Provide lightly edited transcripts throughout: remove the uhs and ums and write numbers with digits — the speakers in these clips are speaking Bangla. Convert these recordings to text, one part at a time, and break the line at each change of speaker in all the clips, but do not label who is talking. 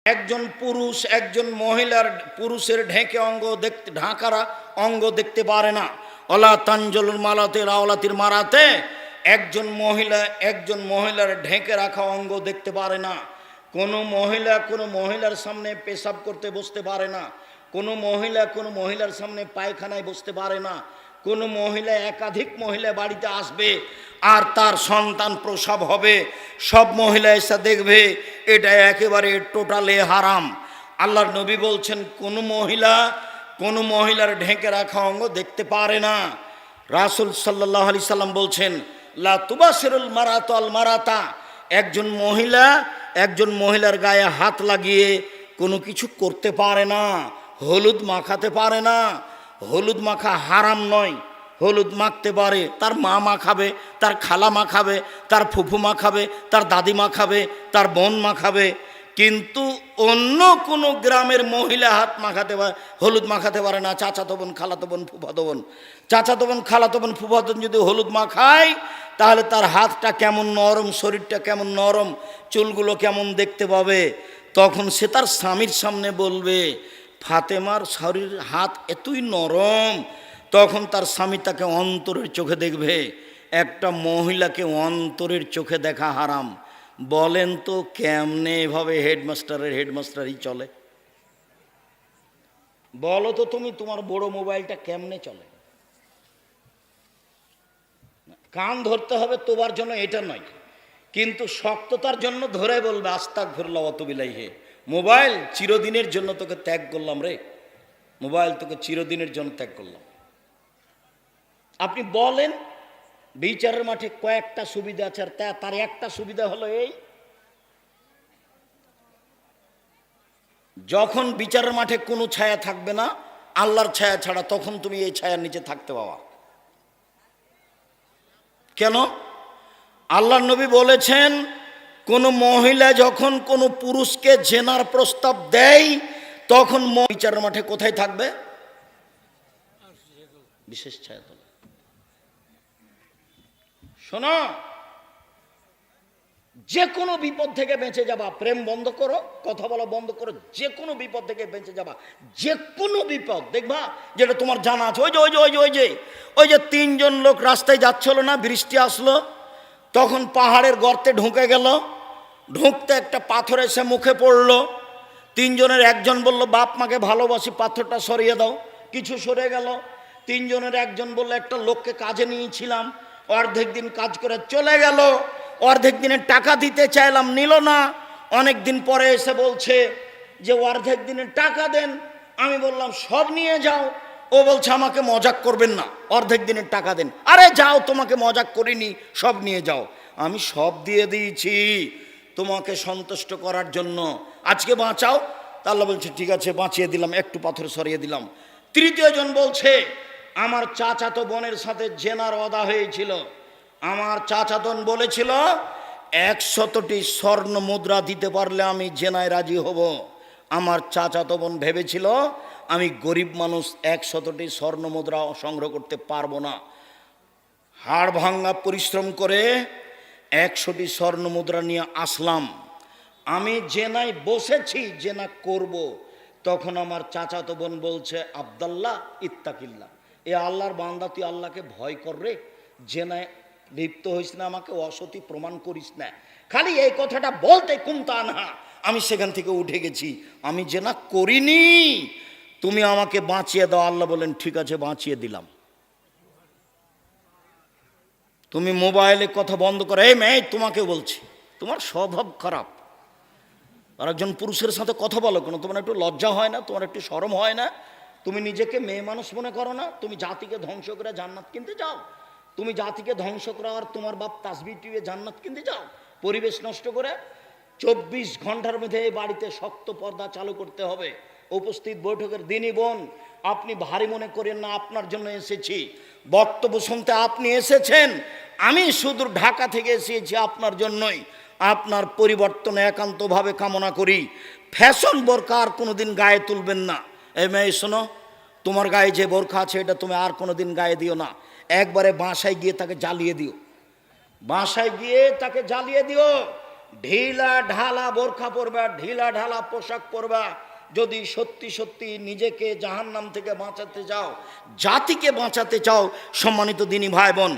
একজন পুরুষ একজন মহিলার পুরুষের ঢাকারা অঙ্গ দেখতে পারে না। অলা তানজলুল মালাতে রাওলাতির মারাতে একজন মহিলার ঢেকে রাখা অঙ্গ দেখতে পারে না। কোনো মহিলার সামনে পেশাব করতে বসতে পারে না। কোনো মহিলার সামনে পায়খানায় বসতে পারে না। কোনো মহিলা একাধিক মহিলা বাড়িতে আসবে আর তার সন্তান প্রসব হবে, সব মহিলা এসে দেখবে, এটা একেবারে টোটালে হারাম। আল্লাহর নবী বলছেন কোনো মহিলার ঢেকে রাখা অঙ্গ দেখতে পারে না। রাসূল সাল্লাল্লাহু আলাইহি সাল্লাম বলছেন লা তুবাসিরুল মারাতু আল মারাতা, একজন মহিলার গায়ে হাত লাগিয়ে কোনো কিছু করতে পারে না, হলুদ মাখাতে পারে না। হলুদ মাখা হারাম নয়, হলুদ মাখতে পারে, তার মা মাখাবে, তার খালা মাখাবে, তার ফুফু মাখাবে, তার দাদি মাখাবে, তার বোন মাখাবে। কিন্তু অন্য কোনো গ্রামের মহিলা হলুদ মাখাতে পারে না। চাচাতো বোন, খালাতো বোন, ফুফাতো বোন, ফুফাতো বোন যদি হলুদ মাখায় তাহলে তার হাতটা কেমন নরম, শরীরটা কেমন নরম, চুলগুলো কেমন দেখতে পাবে। তখন সে তার স্বামীর সামনে বলবে ফাতেমার শরীর হাত এতই নরম। তখন তার স্বামী তাকে অন্তরের চোখে দেখবে। একটা মহিলাকে অন্তরের চোখে দেখা হারাম। বলেন তো কেমনে এভাবে হেডমাস্টারই চলে? বলো তো তুমি, তোমার বড় মোবাইলটা কেমনে চলে? কান ধরতে হবে তোবার জন্য এটা নয়, কিন্তু শক্ততার জন্য ধরে বলবে আস্তাগফিরুল্লাহ ওয়া আতুবু ইলাইহি। মোবাইল চিরদিনের জন্য তোকে ত্যাগ করলাম রে, মোবাইল তোকে চিরদিনের জন্য ত্যাগ করলাম। আপনি বলেন বিচারের মাঠে কয়েকটা সুবিধা আছে, আর তার একটা সুবিধা হলো এই, যখন বিচারের মাঠে কোনো ছায়া থাকবে না আল্লাহর ছায়া ছাড়া, তখন তুমি এই ছায়ার নিচে থাকতে পাবা। কেন? আল্লাহর নবী বলেছেন কোন মহিলা যখন কোনো পুরুষকে জেনার প্রস্তাব দেয় তখন বিচারের মাঠে কোথায় থাকবে? বিশেষ ছায়া তলে। শোনো, যে কোনো বিপদ থেকে বেঁচে যাবা। প্রেম বন্ধ করো, কথা বলা বন্ধ করো, যে কোনো বিপদ থেকে বেঁচে যাবা। যে কোনো বিপদ দেখবা যেটা তোমার জানা আছে। ওই যে তিনজন লোক রাস্তায় যাচ্ছিল না, বৃষ্টি আসলো, তখন পাহাড়ের গর্তে ঢুকে গেল, ঢুকতে একটা পাথর এসে মুখে পড়লো। তিনজনের একজন বলল বাপ মাকে ভালোবাসি, পাথরটা সরিয়ে দাও, কিছু সরে গেল। তিনজনের একজন বলল একটা লোককে কাজে নিয়েছিলাম, অর্ধেক দিন কাজ করে চলে গেল, অর্ধেক দিনের টাকা দিতে চাইলাম, নিল না। অনেক দিন পরে এসে বলছে যে অর্ধেক দিনের টাকা দেন। আমি বললাম সব নিয়ে যাও। ও বলছে আমাকে মজাক করবেন না, অর্ধেক দিনের টাকা দেন। আরে যাও, তোমাকে মজাক করিনি, সব নিয়ে যাও। আমি সব দিয়ে দিয়েছি তোমাকে সন্তুষ্ট করার জন্য, আজকে বাঁচাও। তা আল্লাহ বলছে ঠিক আছে, বাঁচিয়ে দিলাম, একটু পাথর সরিয়ে দিলাম। তৃতীয় জন বলছে আমার চাচাতো বোনের সাথে জেনার ওয়াদা হয়েছিল, আমার চাচাতন বলেছিল 100টি স্বর্ণ মুদ্রা দিতে পারলে আমি জেনায় রাজি হব। আমার চাচাতো বোন ভেবেছিল আমি গরিব মানুষ, 100টি স্বর্ণ মুদ্রা সংগ্রহ করতে পারবো না। হাড় ভাঙ্গা পরিশ্রম করে 100টি স্বর্ণ মুদ্রা নিয়ে আসলাম। আমি জেনায় বসেছি, জেনা করব। তখন আমার চাচাতো বোন বলছে আব্দুল্লাহ ইত্তাকিল্লাহ, এ আল্লাহর বান্দা, তুই আল্লাহকে ভয় কর রে, জেনায় লিপ্ত হইস না, আমাকে অসতী প্রমাণ করিস না। খালি এই কথাটা বলতে কুমতা না, আমি সেখান থেকে উঠে গেছি, আমি জেনা করিনি, তুমি আমাকে বাঁচিয়ে দাও। আল্লাহ বলেন ঠিক আছে, বাঁচিয়ে দিলাম। তুমি মোবাইলে কথা বন্ধ করো। এই মেয়ে, তোমাকে বলছি, তোমার স্বভাব খারাপ। আর একজন পুরুষের সাথে কথা বলো কেন? তোমার একটু লজ্জা হয় না? তোমার একটু শরম হয় না? তুমি নিজেকে মেয়ে মানুষ মনে করো না? তুমি জাতিকে ধ্বংস করে জান্নাত কিনতে যাও? তুমি জাতিকে ধ্বংস করো আর তোমার বাপ তাসবিহ টিপে জান্নাত কিনতে যাও পরিবেশ নষ্ট করে? 24 ঘন্টার মধ্যে এই বাড়িতে শক্ত পর্দা চালু করতে হবে। উপস্থিত বৈঠকের দিনই বোন, আপনি ভারী মনে করেন না, আপনার জন্য এসেছি, বক্তব্য শুনতে আপনি এসেছেন, আমি শুধু ঢাকা থেকে এসেছি আপনার জন্যই। আপনার পরিবর্তন একান্তভাবে কামনা করি। ফ্যাশন বোরকা আর কোনোদিন গায়ে তুলবেন না। এই মেয়ে শোনো, তোমার গায়ে যে বোরকা আছে এটা তুমি আর কোনোদিন গায়ে দিও না। একবারে বাসায় গিয়ে তাকে জ্বালিয়ে দিও, বাসায় গিয়ে তাকে জ্বালিয়ে দিও। ঢিলা ঢালা বোরখা পরবা, ঢিলা ঢালা পোশাক পরবা। যদি সত্যি সত্যি নিজেকে জাহান্নাম থেকে বাঁচাতে চাও, জাতিকে বাঁচাতে চাও, সম্মানিত দিনী ভাই বোন,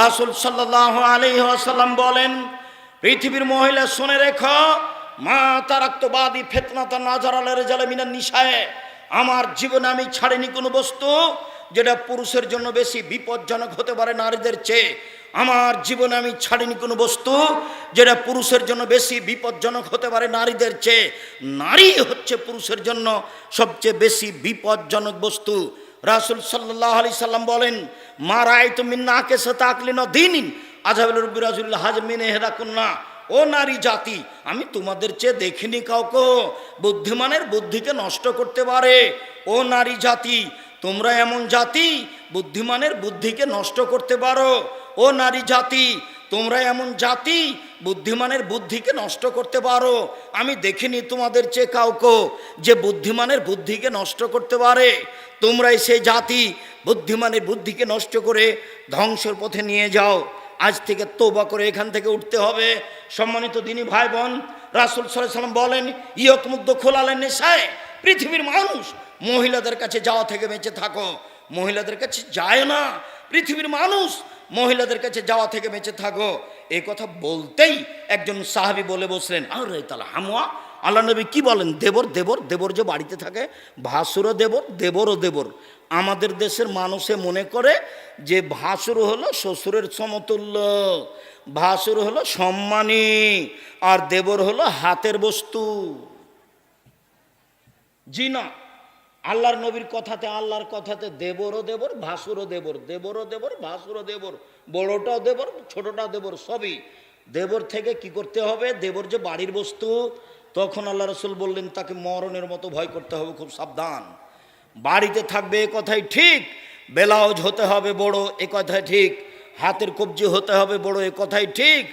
রাসূল সাল্লাল্লাহু আলাইহি ওয়াসাল্লাম বলেন, পৃথিবীর মহিলা শুনে রেখো, মা তারাক্তু বাদি ফিতনাতান নাযারা লিরিজালি মিনান নিসায়ে, আমার জীবনে আমি ছাড়িনি কোনো বস্তু যেটা পুরুষের জন্য বেশি বিপজ্জনক হতে পারে নারীদের চেয়ে। আমার জীবনে আমি ছাড়িনি কোনো বস্তু যেটা পুরুষের জন্য বেশি বিপজ্জনক হতে পারে নারীদের চেয়ে। নারী হচ্ছে পুরুষের জন্য সবচেয়ে বেশি বিপজ্জনক বস্তু। রাসূল সাল্লাল্লাহু আলাইহি সাল্লাম বলেন, মা রাআইতু মিন নাকিসাতি আকলিন ওয়া দীনিন আযহাবুল বিরাজুল হাজমিন ইহদাকুন্না, ও নারী জাতি, আমি তোমাদের চেয়ে দেখিনি কাউকে বুদ্ধিমানের বুদ্ধিকে নষ্ট করতে পারে। ও নারী জাতি, তোমরা এমন জাতি বুদ্ধিমানের বুদ্ধিকে নষ্ট করতে পারো। ও নারী জাতি, তোমরা এমন জাতি বুদ্ধিমানের বুদ্ধিকে নষ্ট করতে পারো। আমি দেখিনি তোমাদের চেয়ে কাউকে যে বুদ্ধিমানের বুদ্ধিকে নষ্ট করতে পারে। তোমরাই সেই জাতি বুদ্ধিমানের বুদ্ধিকে নষ্ট করে ধ্বংসের পথে নিয়ে যাও। আজ থেকে তওবা করে এখান থেকে উঠতে হবে। সম্মানিত দিনী ভাই বোন, রাসূল সাল্লাল্লাহু আলাইহি ওয়াসাল্লাম বলেন, ইয়াকুমুদ্দু খুলালান নিসায়ে, পৃথিবীর মানুষ মহিলাদের কাছে যাওয়া থেকে বেঁচে থাকো। মহিলাদের কাছে যায় না, পৃথিবীর মানুষ মহিলাদের কাছে যাওয়া থেকে বেঁচে থাকো। এই কথা বলতেই একজন সাহাবী বলে বসলেন, আরে তাআলা হামওয়া, আল্লাহ নবী কি বলেন? দেবর দেবর দেবর যে বাড়িতে থাকে, ভাসুরও দেবর, দেবরও দেবর। আমাদের দেশের মানুষে মনে করে যে ভাসুর হলো শ্বশুরের সমতুল্য, ভাসুর হলো সম্মানী, আর দেবর হলো হাতের বস্তু। জি না, আল্লাহর নবীর কথাতে, আল্লাহর কথাতে দেবরও দেবর, ভাসুরও দেবর, দেবরও দেবর, ভাসুরও দেবর, বড়টাও দেবর, ছোটটাও দেবর, সবই দেবর। থেকে কি করতে হবে? দেবর যে বাড়ির বস্তু, তখন আল্লাহ রাসূল বললেন তাকে মরণের মতো ভয় করতে হবে, খুব সাবধান। বাড়িতে থাকবে এ কথাই ঠিক, ব্লাউজ হতে হবে বড় এ কথাই ঠিক, হাতের কবজি হতে হবে বড় এ কথাই ঠিক,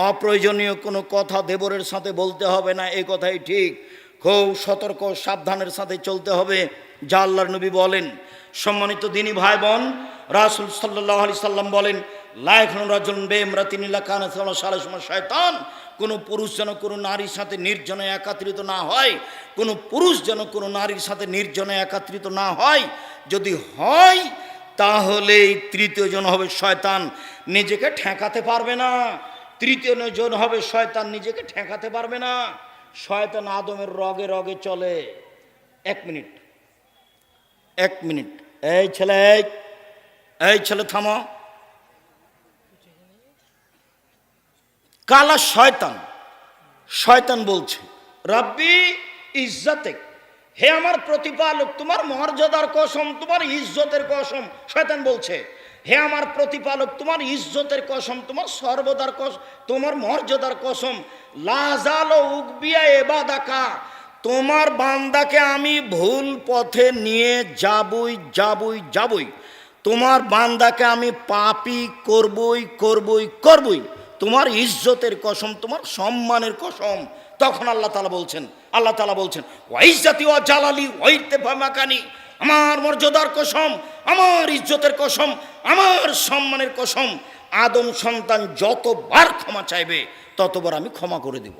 অপ্রয়োজনীয় কোনো কথা দেবরের সাথে বলতে হবে না এ কথাই ঠিক। খুব সতর্ক সাবধানের সাথে চলতে হবে, যা আল্লাহর নবী বলেন। সম্মানিত দিনী ভাই বোন, রাসূল সাল্লাল্লাহু আলাইহি সাল্লাম বলেন, লা ইয়াখলু রাজুলুন বিইমরাতিন ইল্লা কানাত লাহু সালাসুন শায়তান, কোনো পুরুষ যেন কোনো নারীর সাথে নির্জনে একাত্রিত না হয়, কোনো পুরুষ যেন কোনো নারীর সাথে নির্জনে একাত্রিত না হয়। যদি হয় তাহলে তৃতীয় জন হবে শয়তান, নিজেকে ঠেকাতে পারবে না। তৃতীয় জন হবে শয়তান, নিজেকে ঠেকাতে পারবে না। শয়তান আদমের রগে রগে চলে। এক মিনিট, এক মিনিট, এই ছেলে, এই ছেলে থামো। কালা শয়তান, শয়তান বলছে, রাব্বি ইজ্জতেক, হে আমার প্রতিপালক, তোমার মর্যাদার কসম, তোমার ইজ্জতের কসম। শয়তান বলছে, হে আমার প্রতিপালক, তোমার ইজ্জতের কসম, তোমার সর্বদার কসম, তোমার মর্যাদার কসম, লা যালু উকবিয়া ইবাদাকা, তোমার বান্দাকে আমি ভুল পথে নিয়ে যাবই যাবই যাবই, তোমার বান্দাকে আমি পাপী করবই করবই করবই, তোমার ইজ্জতের কসম, তোমার সম্মানের কসম। তখন আল্লাহ তাআলা বলছেন, আল্লাহ তাআলা বলছেন, ওয়াইজ্জাতি ওয়া জালালি ওয়াইরতিফা মাকানি, আমার মর্যাদার কসম, আমার ইজ্জতের কসম, আমার সম্মানের কসম, আদম সন্তান যতবার ক্ষমা চাইবে ততবার আমি ক্ষমা করে দেব।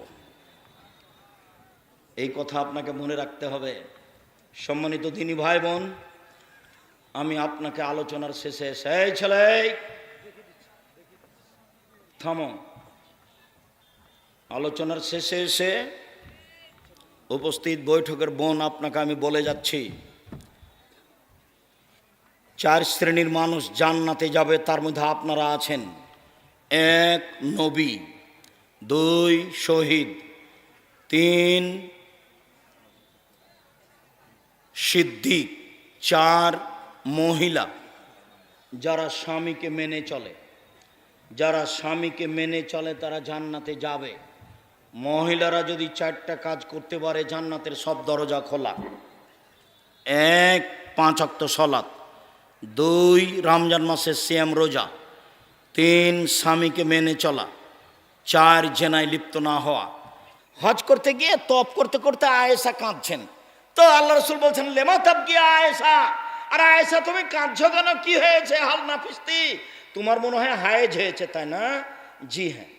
এই কথা আপনাকে মনে রাখতে হবে। সম্মানিত দিনী ভাই বোন, আমি আপনাকে আলোচনার শেষে, সেই ছেলে থামো, আলোচনার শেষে এসে উপস্থিত বৈঠকের বোন, আপনাকে আমি বলে যাচ্ছি, 4 শ্রেণীর মানুষ জান্নাতে যাবে, তার মধ্যে আপনারা আছেন। 1 নবী, 2 শহীদ, 3 সিদ্দিক, 4 মহিলা যারা স্বামীকে মেনে চলে। যারা স্বামীকে মেনে চলে তারা জান্নাতে যাবে। মহিলারা যদি 4টা কাজ করতে পারে, জান্নাতের সব দরজা খোলা। 1 5 ওয়াক্ত সালাত, 2 রমজান মাসের সিয়াম রোজা, 3 স্বামীকে মেনে চলা, 4 জেনায় লিপ্ত না হওয়া। হজ করতে গিয়ে তপ করতে করতে আয়েশা কাঁদছেন, তো আল্লাহ রাসূল বলছেন, লেমা তাবকি আয়েশা, আর আয়েশা তুমি কাঁদছো কেন, কি হয়েছে? হাল নাফিস্তি, তোমার মনে হয় হায়েজ হয়েছে তাই না? জি হ্যাঁ।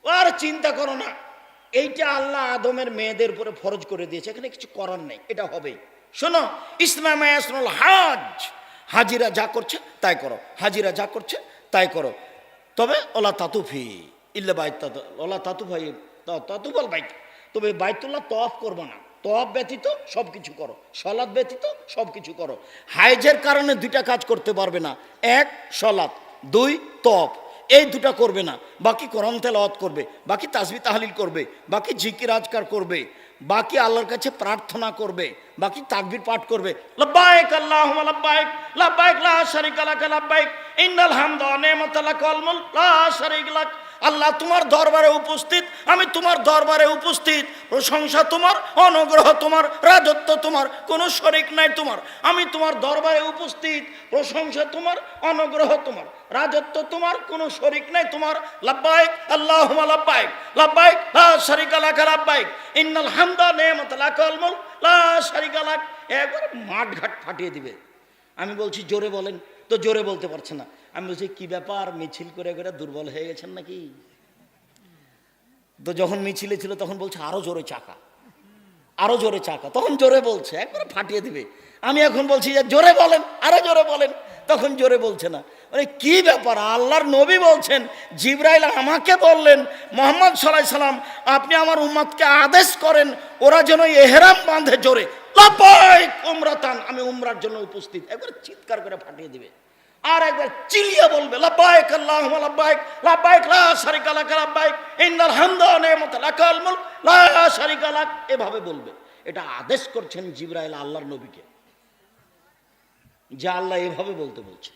আর চিন্তা করো না, এইটা আল্লাহ আদমের মেয়েদের উপরে ফরজ করে দিয়েছে, এখানে কিছু করার নেই, এটা হবে। শোনো, ইসলামে আসল হাজ, হাজিরা যা করছে তাই করো, হাজিরা যা করছে তাই করো। তবে ওলা তাতুফি ইল্লা বাইত, ওলা তাতুফাই তাতুফাল বাইত, তবে বাইতুল্লাহ তওয়াফ করবো না, তওয়াফ ব্যতীত সব কিছু করো, সলাৎ ব্যতীত সব কিছু করো। হাইজের কারণে দুইটা কাজ করতে পারবে না, এক সলাৎ, দুই তওয়াফ, এই দুটা করবে না। বাকি কোরআন তেলাওয়াত করবে, বাকি তাসবিহ তাহলিল করবে, বাকি জিকির আজকার করবে, বাকি আল্লাহর কাছে প্রার্থনা করবে, বাকি তাকবীর পাঠ করবে, লাব্বাইক আল্লাহুম্মা লাব্বাইক, লাব্বাইক লা শারীকা লাক লাব্বাইক, ইন্নাল হামদা ওয়া নি'মাতা লাক ওয়াল মুলক লা শারীকা লাক। আল্লাহ তোমার দরবারে উপস্থিত, আমি তোমার দরবারে উপস্থিত, প্রশংসা তোমার, অনুগ্রহ তোমার, রাজত্ব তোমার, কোনো শরীক নাই তোমার। আমি তোমার দরবারে উপস্থিত, প্রশংসা তোমার, অনুগ্রহ তোমার, রাজত্ব তোমার, কোনো শরীক নাই তোমার। লাব্বাইক আল্লাহুম্মা লাব্বাইক, লাব্বাইক লা শারীকা লাক লাব্বাইক, ইন্নাল হামদা ওয়া নি'মাতা লাক ওয়াল মুলক লা শারীকা লাক। একবার মাঠঘাট ফাটিয়ে দিবে। আমি বলছি জোরে বলেন, তো জোরে বলতে পারছে না। আমি বলছি কি ব্যাপার, মিছিল করে করে দুর্বল হয়ে গেছেন নাকি? তো যখন মিছিলে ছিল তখন বলছে আরো জোরে চাকা, আরো জোরে চাকা, তখন জোরে বলছে, একবার ফাটিয়ে দিবে। আমি এখন বলছি যে জোরে বলেন, আরো জোরে বলেন, তখন জোরে বলছে না। মানে কি ব্যাপার, আল্লাহর নবী বলছেন, জিবরাইল আমাকে বললেন মুহাম্মদ সাল্লাল্লাহু আলাইহি সাল্লাম আপনি আমার উম্মতকে আদেশ করেন ওরা যেন ইহরাম বাঁধে জোরে, লাব্বাইক উমরাতান, আমি উমরার জন্য উপস্থিত। একবার চিৎকার করে ফাটিয়ে দিবে, আর একবার চিল্লিয়ে বলবে লাব্বাইক আল্লাহুম্মা লাব্বাইক, লাব্বাইক লা শারীকা লাক লাব্বাইক, ইন্নাল হামদা ওয়া নি'মাতা লাক ওয়াল মুলক লা শারীকা লাক, এভাবে বলবে। এটা আদেশ করছেন জিবরাইল আল্লাহর নবীকে, যে আল্লাহ এভাবে বলতে বলছে।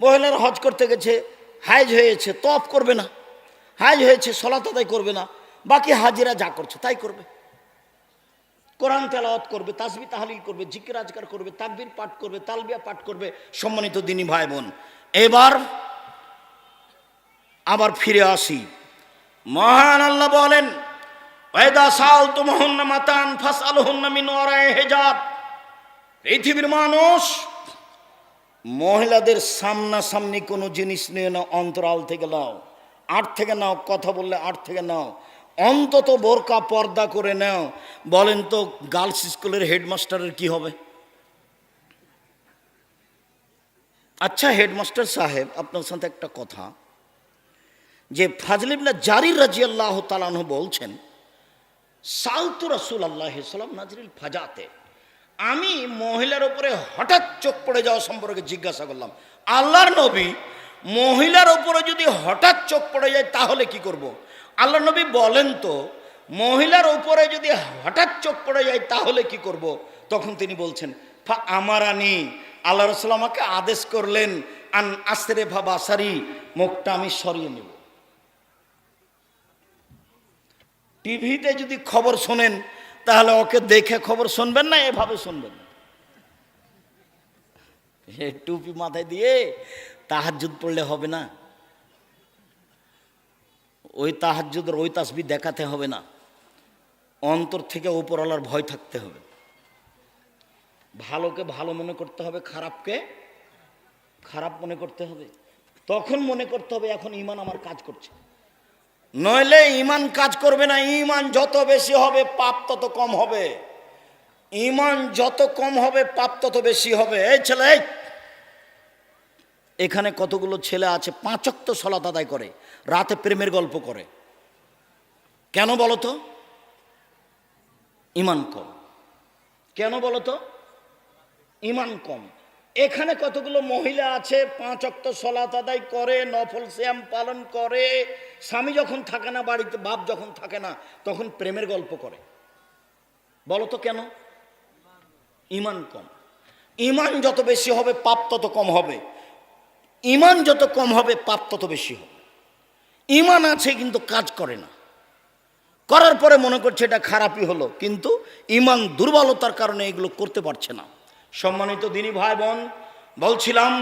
মহিলারা হজ করতে গেছে, হাইজ হয়েছে, তওয়াফ করবে না, হাইজ হয়েছে, সালাত আদায় করবে না, বাকি হাজিরা যা করছে তাই করবে। কোরআন তেলাওয়াত করবে, তাসবিহ তাহলিল করবে, জিকির আজকার করবে, তাকবীর পাঠ করবে, তালবিয়া পাঠ করবে। সম্মানিত দিনী ভাই বোন, এবার আবার ফিরে আসি। মহান আল্লাহ বলেন, ওয়াইদা সাআলতুমুহুন্না মাতান ফাসআলুহুন্না মিন ওয়ারাই হিজাব। পৃথিবীর মানুষ, মহিলাদের সামনাসামনি কোনো জিনিস নিয়ে নাও, অন্তরাল থেকে নাও, আট থেকে নাও, কথা বললে আট থেকে নাও, অন্তত বোরকা পর্দা করে নাও। বলেন তো গার্লস স্কুলের হেডমাস্টারের কি হবে? আচ্ছা হেডমাস্টার সাহেব, আপনার সাথে একটা কথা, যে ফাজল ইবনে জারির রাদিয়াল্লাহু তাআলা আনহু বলছেন, সালতু রাসূলুল্লাহ সাল্লাল্লাহু আলাইহি ওয়াসাল্লাম নাজরিল ফাজাতে, আমি মহিলার উপরে হঠাৎ চোখ পড়ে যাওয়া সম্পর্কে জিজ্ঞাসা করলাম, আল্লাহর নবী মহিলার উপরে যদি হঠাৎ চোখ পড়ে যায় তাহলে কি করব? আল্লাহর নবী বলেন তো, মহিলার উপরে যদি হঠাৎ চোখ পড়ে যায় তাহলে কি করব? তখন তিনি বলছেন, আমারানি, আল্লাহ রাসূল আমাকে আদেশ করলেন, আন আসরে বাসারি, মুখটা আমি সরিয়ে নেব। টিভিতে যদি খবর শোনেন তাহলে ওকে দেখে খবর শুনবেন না, এভাবে শুনবেন। টুপি মাথায় দিয়ে তাহাজ্জুদ পড়লে হবে না, ওই তাহাজ্জুদের ওই তাসবিহ দেখাতে হবে না, অন্তর থেকে উপরওয়ালার ভয় থাকতে হবে। ভালোকে ভালো মনে করতে হবে, খারাপকে খারাপ মনে করতে হবে। তখন মনে করতে হবে এখন ঈমান আমার কাজ করছে, নইলে ঈমান কাজ করবে না। ঈমান যত বেশি হবে পাপ তত কম হবে, ঈমান যত কম হবে পাপ তত বেশি হবে। এই ছেলে, এখানে কতগুলো ছেলে আছে 5 ওয়াক্ত সালাত আদায় করে, রাতে প্রেমের গল্প করে, কেন বলো তো? ঈমান কম। কেন বলো তো? ঈমান কম। এখানে কতগুলো মহিলা আছে 5 ওয়াক্ত সালাত আদায় করে, নফল সিয়াম পালন করে, স্বামী যখন থাকে না বাড়িতে, বাপ যখন থাকে না, তখন প্রেমের গল্প করে। বলো তো কেন? ঈমান কম। ঈমান যত বেশি হবে পাপ তত কম হবে, ঈমান যত কম হবে পাপ তত বেশি হবে। ঈমান আছে কিন্তু কাজ করে না, করার পরে মনে করছে এটা খারাপই হলো, কিন্তু ঈমান দুর্বলতার কারণে এগুলো করতে পারছে না। সম্মানিত দিনী ভাই বোন, বলছিলাম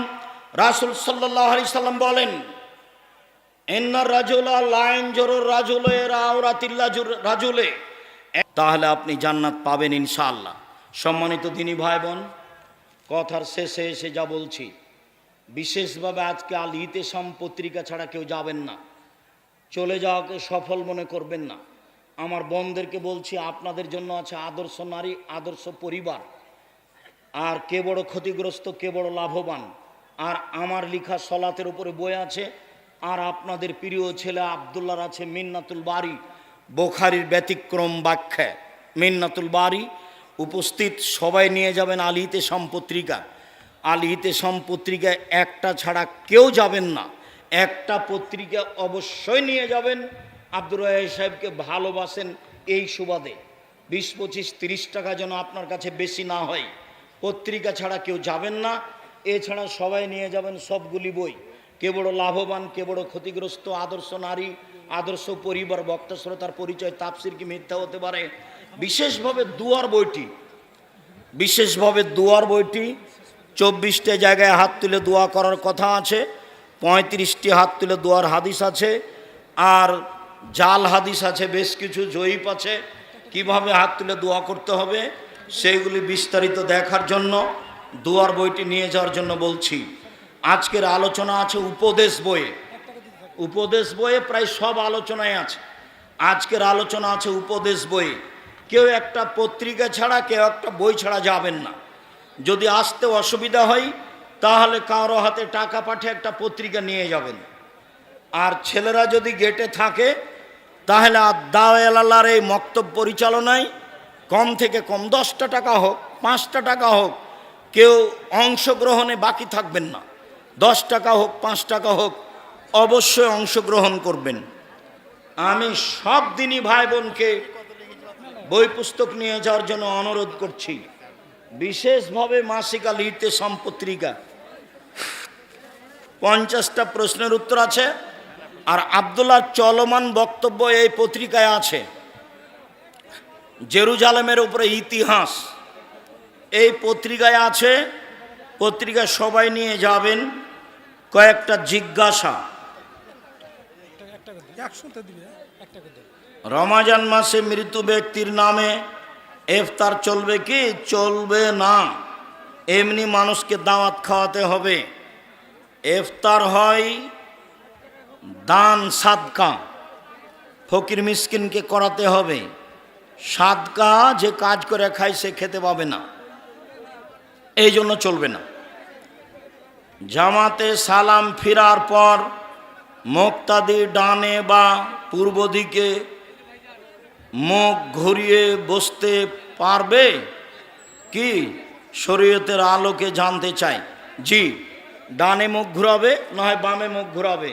রাসূল সাল্লাল্লাহু আলাইহি সাল্লাম বলেন, ইন্না রাজুলা লা ইয়ানজুরু রাজুলা ইলা আওরাতিল রাজুলে, তাহলে আপনি জান্নাত পাবেন ইনশাআল্লাহ। সম্মানিত দিনী ভাই বোন, কথার শেষে এসে যা বলছি, বিশেষভাবে আজকে আল ইতেসাম পত্রিকা ছাড়া কেউ যাবেন না। চলে যাওয়াকে সফল মনে করবেন না। আমার বোনদেরকে বলছি, আপনাদের জন্য আছে আদর্শ নারী, আদর্শ পরিবার। আর কে বড় ক্ষতিগ্রস্ত, কে বড় লাভবান। আর আমার লিখা সলাতের উপরে বই আছে। আর আপনাদের প্রিয় ছেলে আবদুল্লার আছে মিন্নাতুল বারি, বোখারির ব্যতিক্রম ব্যাখ্যা মিন্নাতুল বারি। উপস্থিত সবাই নিয়ে যাবেন আল ইতিসাম পত্রিকা। আল ইতিসাম পত্রিকা একটা ছাড়া কেউ যাবেন না, একটা পত্রিকা অবশ্যই নিয়ে যাবেন। আব্দুর রাজ্জাক সাহেবকে ভালোবাসেন এই সুবাদে 20-25-30 টাকা যেন আপনার কাছে বেশি না হয়। পত্রিকা ছাড়া কেউ যাবেন না, এছাড়া সবাই নিয়ে যাবেন সবগুলি বই। কে বড় লাভবান, কে বড় ক্ষতিগ্রস্ত, আদর্শ নারী, আদর্শ পরিবার, বক্তা শ্রোতার পরিচয়, তাফসির কি মিথ্যা হতে পারে। বিশেষভাবে দুয়ার বইটি, বিশেষভাবে দুয়ার বইটি 24টা জায়গায় হাত তুলে দোয়া করার কথা আছে, 35টি হাত তুলে দোয়ার হাদিস আছে, আর জাল হাদিস আছে বেশ কিছু, জয়ীফ আছে। কিভাবে হাত তুলে দোয়া করতে হবে সেইগুলি বিস্তারিত দেখার জন্য দুয়ার বইটি নিয়ে যাওয়ার জন্য বলছি। আজকের আলোচনা আছে উপদেশ বইয়ে। উপদেশ বইয়ে প্রায় সব আলোচনায় আছে। আজকের আলোচনা আছে উপদেশ বইয়ে। কেউ একটা পত্রিকা ছাড়া, কেউ একটা বই ছাড়া যাবেন না। যদি আসতে অসুবিধা হয় তাহলে কারো হাতে টাকা পাঠিয়ে একটা পত্রিকা নিয়ে যাবেন। আর ছেলেরা যদি গেটে থাকে তাহলে দাওয়ালার এই মক্তব পরিচালনায় কম থেকে কম 10টা টাকা হোক, 5টা টাকা হোক, কেউ অংশগ্রহণে বাকি থাকবেন না। 10 টাকা হোক, 5 টাকা হোক, অবশ্যই অংশগ্রহণ করবেন। আমি সব দিনই ভাই বোনকে বই পুস্তক নিয়ে যাওয়ার জন্য অনুরোধ করছি। বিশেষভাবে মাসিক আল ইতিসাম পত্রিকা 50টা প্রশ্নের উত্তর আছে। আর আব্দুল্লাহর চলমান বক্তব্য এই পত্রিকায় আছে। জেরুজালেমের উপরে ইতিহাস এই পত্রিকায় আছে। পত্রিকা সবাই নিয়ে যাবেন। কয়েকটা জিজ্ঞাসা। রমাজান মাসে মৃত ব্যক্তির নামে ইফতার চলবে কি চলবে না? এমনি মানুষকে দাওয়াত খাওয়াতে হবে। ইফতার হয় দান সাদকা, ফকির মিসকিনকে করাতে হবে। সাদকা যে কাজ করে খায় সে খেতে পাবে না, এই জন্য চলবে না। জামাতে সালাম ফিরার পর মুক্তাদি ডানে বা পূর্ব দিকে মুখ ঘুরিয়ে বসতে পারবে কি? শরীয়তের আলোকে জানতে চাই। জি, ডানে মুখ ঘুরাবে, নয় বামে মুখ ঘুরাবে।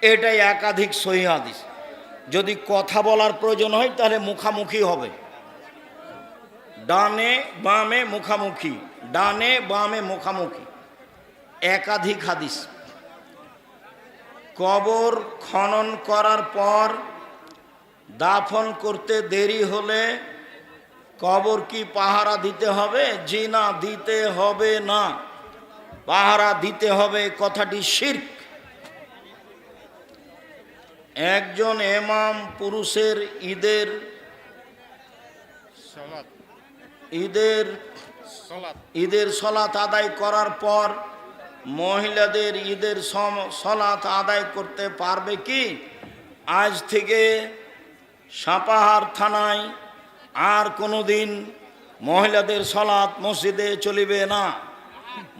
এটাই একাধিক সহিহ হাদিস। যদি কথা বলার প্রয়োজন হয় তাহলে মুখামুখি হবে, ডানে বামে মুখামুখি, ডানে বামে মুখামুখি, একাধিক হাদিস। কবর খনন করার পর দাফন করতে দেরি হলে কবর কি পাহারা দিতে হবে? জি না, দিতে হবে না, পাহারা দিতে হবে। কথাটি শিরক। একজন ইমাম পুরুষের ঈদের সলাত আদায় করার পর মহিলাদের ঈদের সলাত আদায় করতে পারবে কি? আজ থেকে সাপাহার থানায় আর কোনো দিন মহিলাদের সলাত মসজিদে চলিবে না।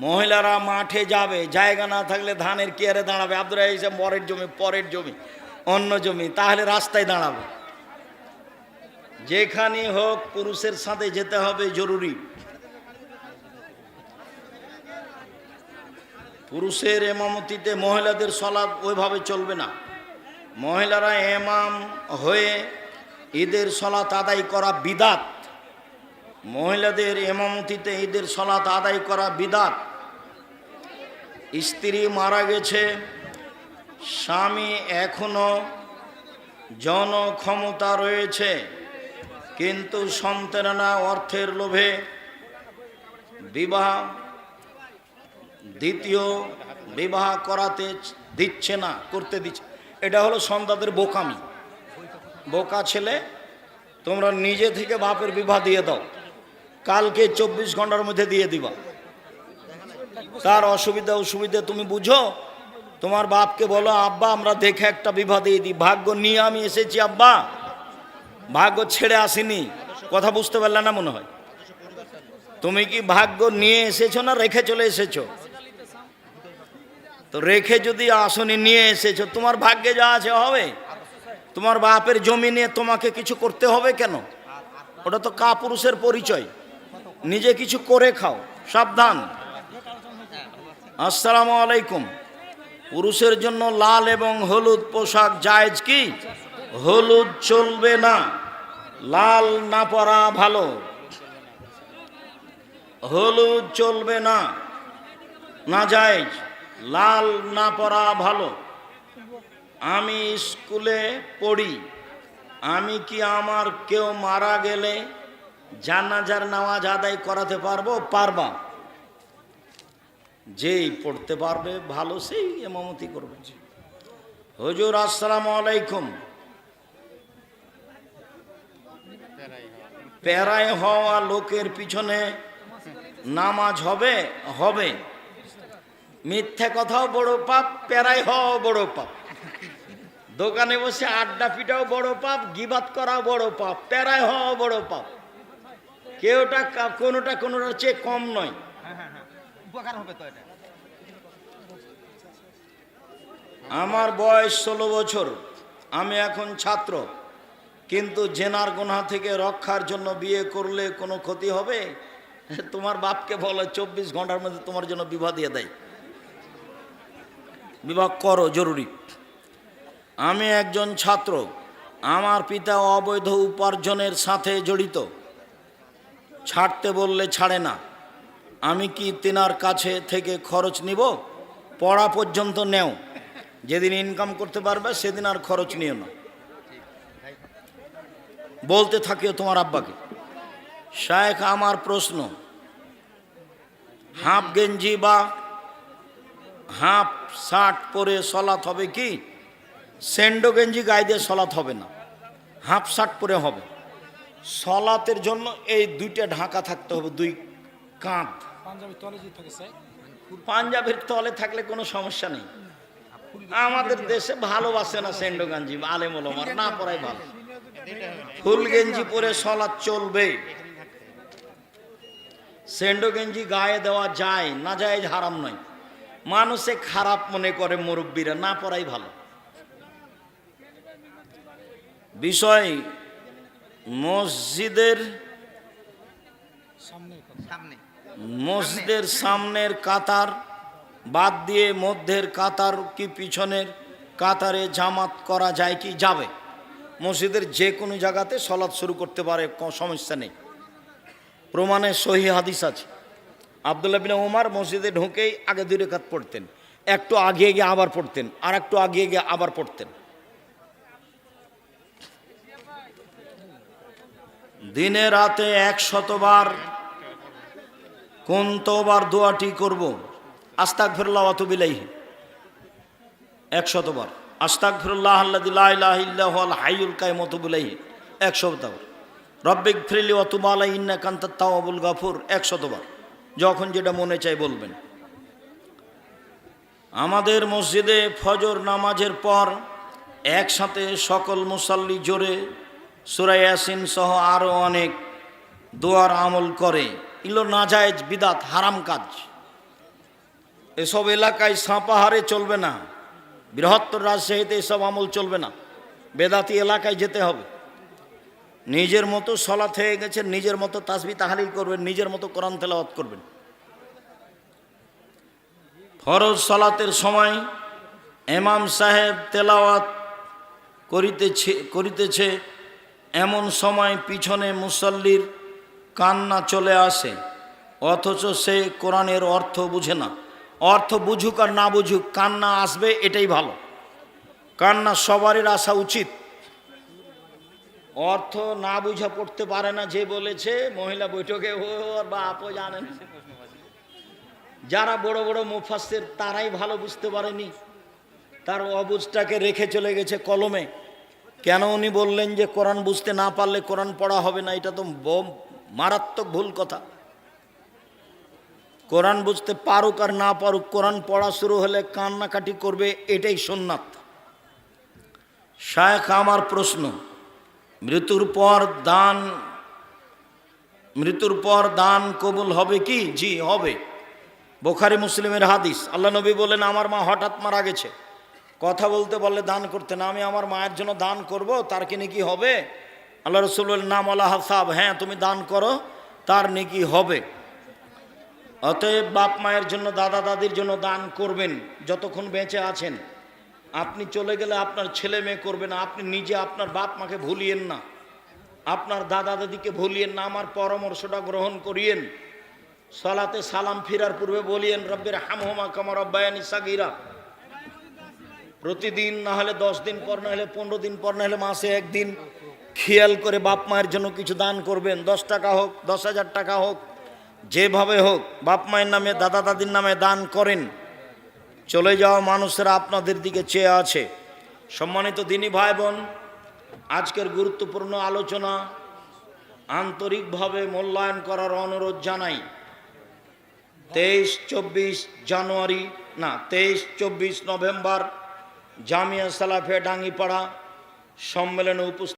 মহিলারা মাঠে যাবে, জায়গা না থাকলে ধানের কেয়ারে দাঁড়াবে। আব্দুর রাজ্জাক পরের জমি অন্য জমি, তাহলে রাস্তায় দাঁড়াবে। যেখানে হোক পুরুষের সাথে যেতে হবে, জরুরি। পুরুষের ইমামতিতে মহিলাদের সলাত ওইভাবে চলবে না। মহিলারা ইমাম হয়ে ঈদের সলাত আদায় করা বিদাত। মহিলাদের ইমামতিতে ঈদের সলাত আদায় করা বিদাত। স্ত্রী মারা গেছে, স্বামী এখনো যৌন ক্ষমতা রয়েছে, কিন্তু সন্তানেরা অর্থের লোভে দ্বিতীয় বিবাহ করাতে দিচ্ছে না, করতে দিচ্ছে। এটা হলো সন্তানদের বোকামি। বোকা ছেলে, তোমরা নিজে থেকে বাপের বিবাহ দিয়ে দাও, কালকে 24 ঘন্টার মধ্যে দিয়ে দিবা। তার অসুবিধা তুমি বুঝো, তোমার বাপকে বলো, আব্বা আমরা দেখে একটা বিবাহ দিয়ে দিই, ভাগ্য নিয়ে আমি এসেছি আব্বা, ভাগ্য ছেড়ে আসিনি। কথা বুঝতে পারলে না মনে হয়? তুমি কি ভাগ্য নিয়ে এসেছো না রেখে চলে এসেছো? তো রেখে যদি আসনি নিয়ে এসেছো, তোমার ভাগ্যে যা আছে হবে। তোমার বাপের জমি নিয়ে তোমাকে কিছু করতে হবে কেন? ওটা তো কাপুরুষের পরিচয়। নিজে কিছু করে খাও। সাবধান। আসসালামু আলাইকুম। পুরুষের জন্য লাল এবং হলুদ পোশাক জায়েজ কি? হলুদ চলবে না, লাল না পরা ভালো। হলুদ চলবে না, না জায়েজ, লাল না পরা ভালো। আমি স্কুলে পড়ি, আমি কি আমার কেউ মারা গেলে জানাজার নামাজ আদায় করাতে পারবো? পারবা। যেই পড়তে পারবে ভালো সেই ইমামতি করবে। হুজুর আসসালামু আলাইকুম, প্যারায় হওয়া লোকের পিছনে নামাজ হবে? হবে। মিথ্যে কথাও বড় পাপ, প্যারায় হওয়াও বড় পাপ। দোকানে বসে আড্ডা পিটাও বড় পাপ, গিবাত করাও বড় পাপ, প্যারায় হওয়াও বড় পাপ। কেউটা কোনোটার চেয়ে কম নয়। উপকার হবে তো এটা। আমার বয়স 16 বছর, আমি এখন ছাত্র, কিন্তু জেনার গুনাহ থেকে রক্ষার জন্য বিয়ে করলে কোনো ক্ষতি হবে? তোমার বাপকে বলো 24 ঘন্টার মধ্যে তোমার জন্য বিবাহ দিয়ে দেয়। বিবাহ করো, জরুরি। আমি একজন ছাত্র, আমার পিতা অবৈধ উপার্জনের সাথে জড়িত, ছাড়তে বললে ছাড়ে না। আমি কি তেনার কাছে থেকে খরচ নিব? পড়া পর্যন্ত নেও, যেদিন ইনকাম করতে পারবে সেদিন আর খরচ নিও না। বলতে থাকিও তোমার আব্বাকে। শায়েখ, আমার প্রশ্ন, হাফ গেঞ্জি বা হাফ শার্ট পরে সলাৎ হবে কি? সেন্ডো গেঞ্জি গায়ে দিয়ে সলাৎ হবে না, হাফ শার্ট পরে হবে। সলাতের জন্য এই দুইটা ঢাকা থাকতে হবে, দুই কাঁধ। পাঞ্জাবের তলে থাকলে কোনো সমস্যা নেই। আমাদের দেশে ভালোবাসে না সেন্ডো গেঞ্জি, আলেম ওলামার না পরাই ভালো। ফুল গেঞ্জি পরে সলাৎ চলবে। সেন্ডো গেঞ্জি গায়ে দেওয়া যায় না, যায় হারাম নয়। মানুষে খারাপ মনে করে মুরব্বীরা, না পরাই ভালো। বিষয় মসজিদের সামনের কাতার বাদ দিয়ে মধ্যের কাতার কি পিছনের কাতারে জামাত করা যায় কি? যাবে। মসজিদের যে কোনো জায়গাতে সলাৎ শুরু করতে পারে, কোনো সমস্যা নেই। প্রমাণে সহিহ হাদিস আছে। আব্দুল্লাহ বিন ওমর মসজিদে ঢুকেই আগে 2 রাকাত পড়তেন, একটু আগিয়ে গিয়ে আবার পড়তেন, আর একটু আগিয়ে গিয়ে আবার পড়তেন। দিনে রাতে 100 বার কোন তওবার দোয়াটি করব? আস্তাগফিরুল্লাহ ওয়া আতুবু ইলাইহি 100 বার। আস্তাগফিরুল্লাহ আল্লাযী লা ইলাহা ইল্লা হুয়াল হাইয়ুল কাইয়ুম ওয়া আতুবু ইলাইহি 100 বার। রব্বিগফিরলি ওয়া তুব আলাইহি ইন্নাকা আনতাত তাওয়াবুল গাফুর 100 বার। যখন যেটা মনে চাই বলবেন। আমাদের মসজিদে ফজর নামাজের পর একসাথে সকল মুসাল্লি জোরে সূরা ইয়াসিন সহ আরও অনেক দোয়ার আমল করে। এগুলো নাজায়েজ, বিদাত, হারাম কাজ। এসব এলাকায় সাপাহারে চলবে না, বৃহত্তর রাজশাহীতে এসব আমল চলবে না। বেদাতি এলাকায় যেতে হবে। নিজের মতো সলাত হয়ে গেছে, নিজের মতো তাসবিহ তাহলিল করবেন, নিজের মতো কোরআন তেলাওয়াত করবেন। ফরজ সালাতের সময় ইমাম সাহেব তেলাওয়াত করিতেছে, এমন সময় পিছনে মুসল্লির কান্না চলে আসে, অথচ সে কোরআনের অর্থ বুঝে না। অর্থ বুঝুক আর না বুঝুক, কান্না আসবে, এটাই ভালো। কান্না সবারই আসা উচিত। অর্থ না বুঝা পড়তে পারে না যে বলেছে, মহিলা বৈঠকে ওর বাপও জানেন। যারা বড় বড় মুফাসসির তারাই ভালো বুঝতে পারেনি, তার অবুঝটাকে রেখে চলে গেছে কলমে। কেন উনি বললেন যে কোরআন বুঝতে না পারলে কোরআন পড়া হবে না? এটা তো মারাত্মক ভুল কথা। কোরআন বুঝতে পারুক আর না পারুক, কোরআন পড়া শুরু হলে কান্নাকাটি করবে, এটাই সুন্নাত। শায়েখ, আমার প্রশ্ন, মৃত্যুর পর দান কবুল হবে কি? জি হবে। বুখারী মুসলিমের হাদিস। আল্লাহ নবী বলেন, আমার মা হঠাৎ মারা গেছে, কথা বলতে বললে দান করতে না, আমি আমার মায়ের জন্য দান করব, তার কি নেকি হবে? আল্লাহ রসুল বলেন, নাম আল্লাহ হাসাব, হ্যাঁ তুমি দান করো, তার নেকি হবে। অতএব বাপ মায়ের জন্য, দাদা দাদির জন্য দান করবেন যতক্ষণ বেঁচে আছেন। আপনি চলে গেলে আপনার ছেলে মেয়ে করবে না, আপনি নিজে আপনার বাপ মাকে ভুলিয়েন না, আপনার দাদা দাদিকে ভুলিয়েন না, আমার পরামর্শটা গ্রহণ করিয়েন। সালাতে সালাম ফিরার পূর্বে বলিয়েন, রব্বির হামহুমা কামা রাব্বায়ানি সাগীরা। প্রতিদিন না হলে 10 দিন পর, না হলে 15 দিন পর, না হলে মাসে একদিন খেয়াল করে বাপ মায়ের জন্য কিছু দান করবেন। 10 টাকা হোক, 10,000 টাকা হোক, যেভাবে হোক বাপ মায়ের নামে, দাদা দাদির নামে দান করেন। চলে যাওয়া মানুষেরা আপনাদের দিকে চেয়ে আছে। সম্মানিত দিনী ভাই বোন, আজকের গুরুত্বপূর্ণ আলোচনা আন্তরিকভাবে মূল্যায়ন করার অনুরোধ জানাই। 23-24 নভেম্বর জামিয়া সালাফিয়া ডাঙ্গিপাড়া সম্মেলনে উপস্থিত